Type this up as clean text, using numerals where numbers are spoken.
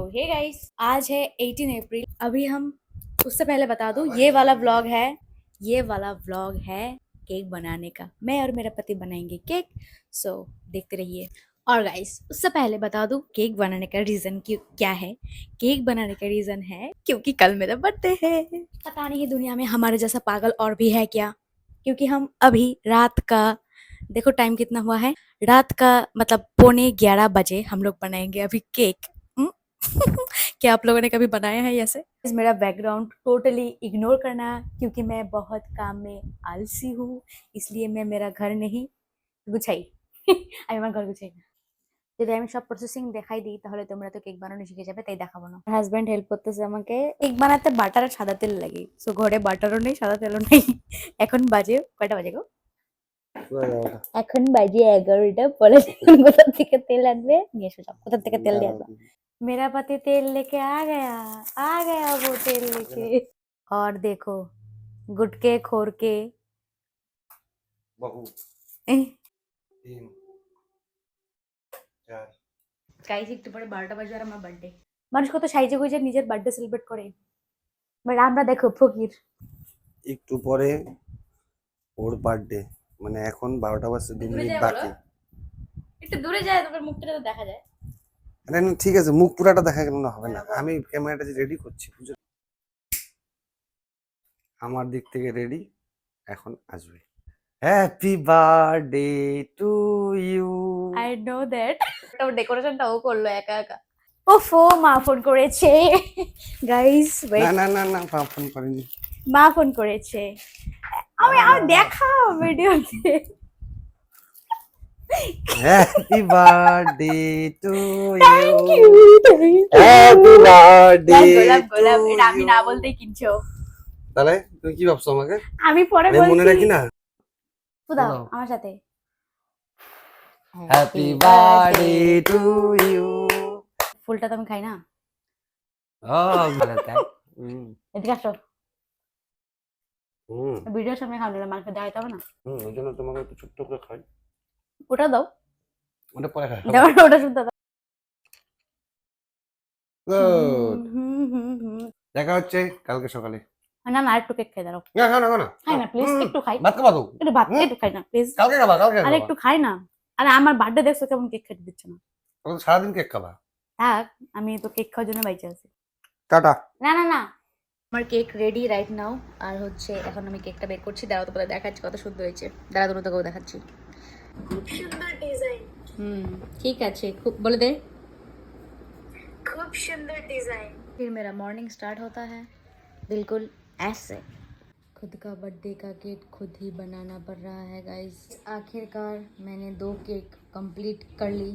Hey guys, आज है 18 अप्रैल। अभी हम उससे पहले बता दूं, ये वाला व्लॉग है केक बनाने का। मैं और मेरा पति बनाएंगे केक, सो देखते रहिए। और गाइस, उससे पहले बता दूं केक बनाने का रीजन क्या है। केक बनाने का रीजन है क्योंकि कल मेरा बर्थडे है। पता नहीं दुनिया में हमारे जैसा पागल और भी है क्या, क्योंकि हम अभी रात का, देखो टाइम कितना हुआ है, रात का मतलब 11:15 बजे हम लोग बनाएंगे अभी केक। हम्म? क्या आप लोगों ने कभी बनाया है ऐसे? मेरा बैकग्राउंड टोटली इग्नोर करना, क्योंकि मैं बहुत काम में आलसी हूँ, इसलिए मैं मेरा घर नहीं গুছাই। আমি আমার ঘর গুছাই না। যদি আমি সব প্রসেসিং দেখাই দিই তাহলে তোমরা তো কেক বানানো শিখে যাবে, তাই দেখাবো না। হাজব্যান্ড হেল্প করতেছে আমাকে কেক বানাতে, বাটার আর সাদা তেল লাগে। সো ঘরে বাটারও নেই, সাদা তেলও নেই। এখন বাজে কয়টা বাজে গো? এখন বাজে 11টা। বলে কোথা থেকে তেল আনবে, নিয়ে এসো, কোথা থেকে তেল নিয়ে আসবা। मेरा पति तेल लेके आ गया वो तेल लेके। और देखो गुटके खोर के बहू 3 4 গাইস, একটু পরে 12টা বাজে আর আমার বার্থডে। মানুষ কত সাইজে গুজে নিজের বার্থডে সেলিব্রেট করে, বাট আমরা দেখো ফকির। একটু পরে ওর বার্থডে, মানে এখন 12টা বাজে 2 মিনিট বাকি। একটু দূরে যায়, তোমার মুখটা তো দেখা যায়। আরে না, ঠিক আছে, মুখ পুরাটা দেখা গেল না, হবে না। আমি ক্যামেরাটা রেডি করছি, বুঝো। আমার দিক থেকে রেডি, এখন আসবে। Happy birthday to you. I know that. তো ডেকোরেশনটা ও করলো একা একা। ওফো, মা ফোন করেছে। গাইস না ওয়েট, না না না, ফোন করেনি। মা ফোন করেছে। আমি দেখাও ভিডিওতে। Happy birthday to thank you. You. Happy birthday Golap to Golap, এটা আমি ইউ। না বলতেই কিনছো। তাহলে তুমি কি ভাবছো আমাকে? আমি পরে আমি মনে বলছি। রাখি না। দাও আমার সাথে। Happy birthday to you. ফুলটা তো আমি খাই না। ও ভালো তাই। এদিকে আসো, হুম ভিডিওর সামনে খাও না, মালকে দেখাইতে হবে না। ওই জন্য তোমাকে একটু ছোট্ট করে খাই। ওটা দাও, ওটা পরে খাই। দাও ওটা শুনতে দাও। গুড। দেখা হচ্ছে কালকে সকালে। না না, একটু কেক খাই, দাঁড়াও। না খাও না খাও না। খাই না প্লিজ, একটু খাই। ভাত খাবা তো? একটু ভাত, একটু খাই না প্লিজ। কালকে খাবা, কালকে আরে খাবা। একটু খাই না। আরে আমার বার্থডে দেখছো কেমন কেক খেতে দিচ্ছে না। তুমি তো সারাদিন কেক খাবা। থাক, আমি তো কেক খাওয়ার জন্য বাইচে আছি। টাটা। না না না, আমার কেক রেডি রাইট নাও। আর হচ্ছে এখন আমি কেকটা বের করছি, দাঁড়াও তো দেখাচ্ছি কত সুন্দর হয়েছে। দাঁড়া তুমি তোকেও দেখাচ্ছি। খুব সুন্দর ডিজাইন। ঠিক আছে, খুব বলে দে। खूब सुंदर डिजाइन। फिर मेरा मॉर्निंग स्टार्ट होता है बिल्कुल ऐसे। खुद का बर्थडे का केक खुद ही बनाना पड़ रहा है गाइस। आखिरकार मैंने 2 केक कंप्लीट कर ली।